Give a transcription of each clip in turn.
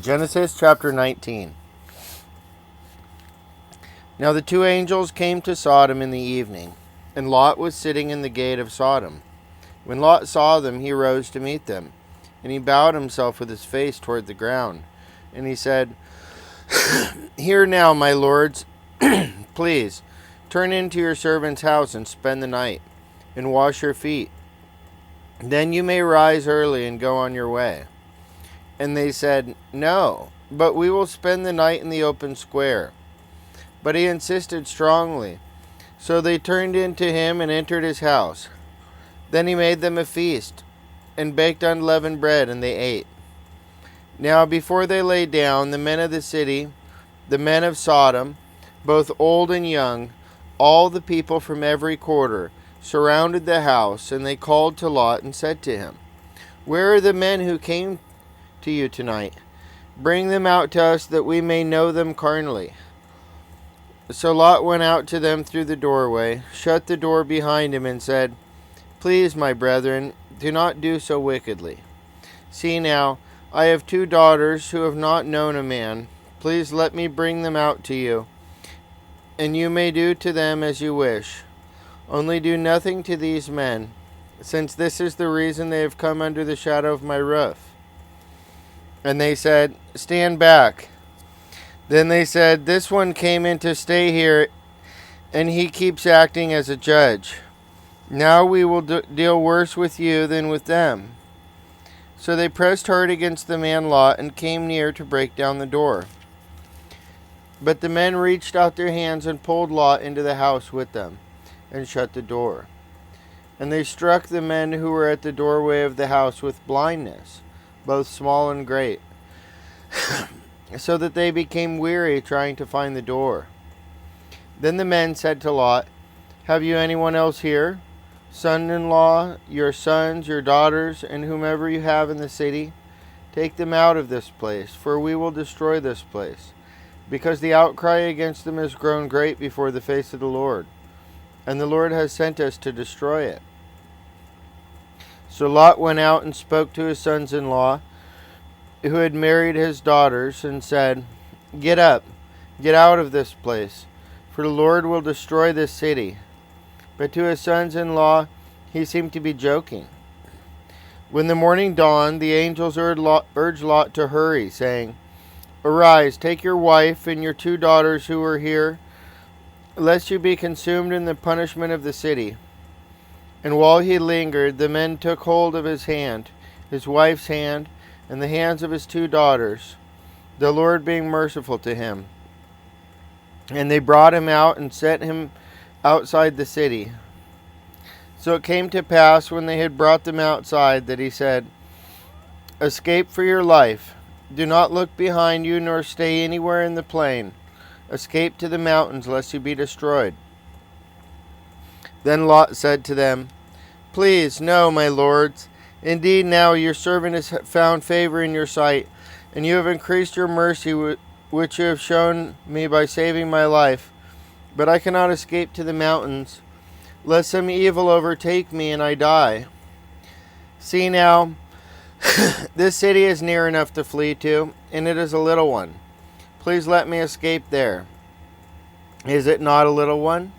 Genesis chapter 19. Now the two angels came to Sodom in the evening, and Lot was sitting in the gate of Sodom. When Lot saw them, he rose to meet them, and he bowed himself with his face toward the ground. And he said, Hear now, my lords, please, turn into your servant's house and spend the night, and wash your feet. Then you may rise early and go on your way. And they said, No, but we will spend the night in the open square. But he insisted strongly. So they turned into him and entered his house. Then he made them a feast, and baked unleavened bread, and they ate. Now before they lay down, the men of the city, the men of Sodom, both old and young, all the people from every quarter, surrounded the house, and they called to Lot and said to him, Where are the men who came to you tonight? Bring them out to us, that we may know them carnally. So Lot went out to them through the doorway, shut the door behind him, and said, Please, my brethren, do not do so wickedly. See now, I have 2 daughters who have not known a man. Please let me bring them out to you, and you may do to them as you wish. Only do nothing to these men, since this is the reason they have come under the shadow of my roof. And they said, Stand back. Then they said, This one came in to stay here, and he keeps acting as a judge. Now we will deal worse with you than with them. So they pressed hard against the man Lot and came near to break down the door. But the men reached out their hands and pulled Lot into the house with them and shut the door. And they struck the men who were at the doorway of the house with blindness, both small and great, so that they became weary trying to find the door. Then the men said to Lot, Have you anyone else here? Son-in-law, your sons, your daughters, and whomever you have in the city? Take them out of this place, for we will destroy this place, because the outcry against them has grown great before the face of the Lord, and the Lord has sent us to destroy it. So Lot went out and spoke to his sons-in-law, who had married his daughters, and said, Get up, get out of this place, for the Lord will destroy this city. But to his sons-in-law he seemed to be joking. When the morning dawned, the angels urged Lot to hurry, saying, Arise, take your wife and your 2 daughters who are here, lest you be consumed in the punishment of the city. And while he lingered, the men took hold of his hand, his wife's hand, and the hands of his 2 daughters, the Lord being merciful to him. And they brought him out and set him outside the city. So it came to pass, when they had brought them outside, that he said, Escape for your life. Do not look behind you, nor stay anywhere in the plain. Escape to the mountains, lest you be destroyed. Then Lot said to them, Please, no, my lords. Indeed, now your servant has found favor in your sight, and you have increased your mercy, which you have shown me by saving my life. But I cannot escape to the mountains, lest some evil overtake me and I die. See now, this city is near enough to flee to, and it is a little one. Please let me escape there. Is it not a little one?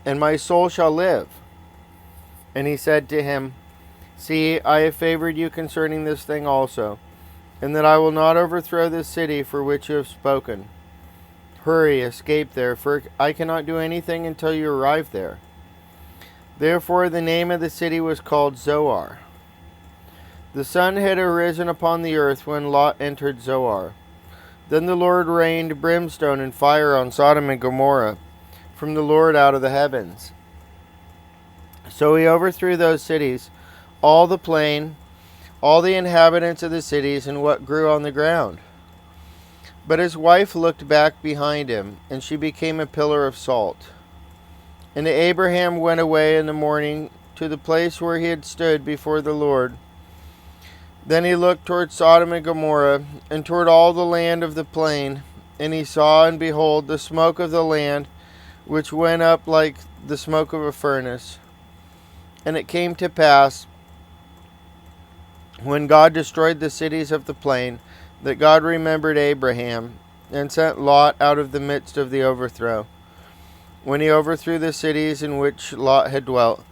And my soul shall live. And he said to him, See, I have favored you concerning this thing also, and that I will not overthrow this city for which you have spoken. Hurry, escape there, for I cannot do anything until you arrive there. Therefore the name of the city was called Zoar. The sun had arisen upon the earth when Lot entered Zoar. Then the Lord rained brimstone and fire on Sodom and Gomorrah from the Lord out of the heavens. So he overthrew those cities, all the plain, all the inhabitants of the cities, and what grew on the ground. But his wife looked back behind him, and she became a pillar of salt. And Abraham went away in the morning to the place where he had stood before the Lord. Then he looked toward Sodom and Gomorrah, and toward all the land of the plain, and he saw, and behold, the smoke of the land, which went up like the smoke of a furnace. And it came to pass, when God destroyed the cities of the plain, that God remembered Abraham, and sent Lot out of the midst of the overthrow. When he overthrew the cities in which Lot had dwelt,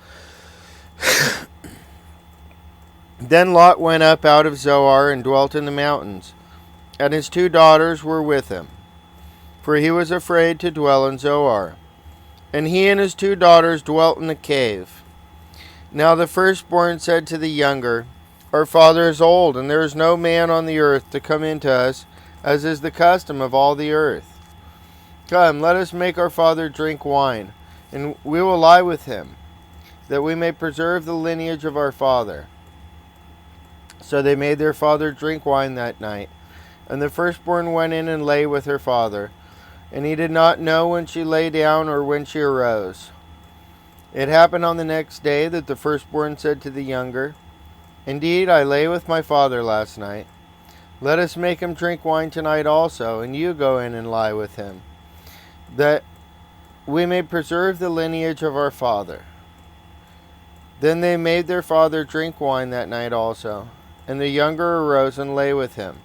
then Lot went up out of Zoar and dwelt in the mountains, and his 2 daughters were with him, for he was afraid to dwell in Zoar. And he and his 2 daughters dwelt in a cave. Now the firstborn said to the younger, Our father is old, and there is no man on the earth to come in to us, as is the custom of all the earth. Come, let us make our father drink wine, and we will lie with him, that we may preserve the lineage of our father. So they made their father drink wine that night. And the firstborn went in and lay with her father, and he did not know when she lay down or when she arose. It happened on the next day that the firstborn said to the younger, Indeed, I lay with my father last night. Let us make him drink wine tonight also, and you go in and lie with him, that we may preserve the lineage of our father. Then they made their father drink wine that night also, and the younger arose and lay with him.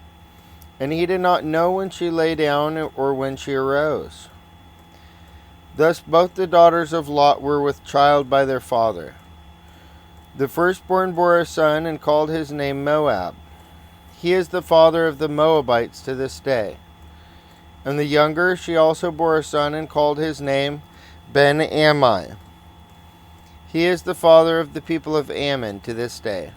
And he did not know when she lay down or when she arose. Thus both the daughters of Lot were with child by their father. The firstborn bore a son and called his name Moab. He is the father of the Moabites to this day. And the younger, she also bore a son and called his name Ben-Ammi. He is the father of the people of Ammon to this day.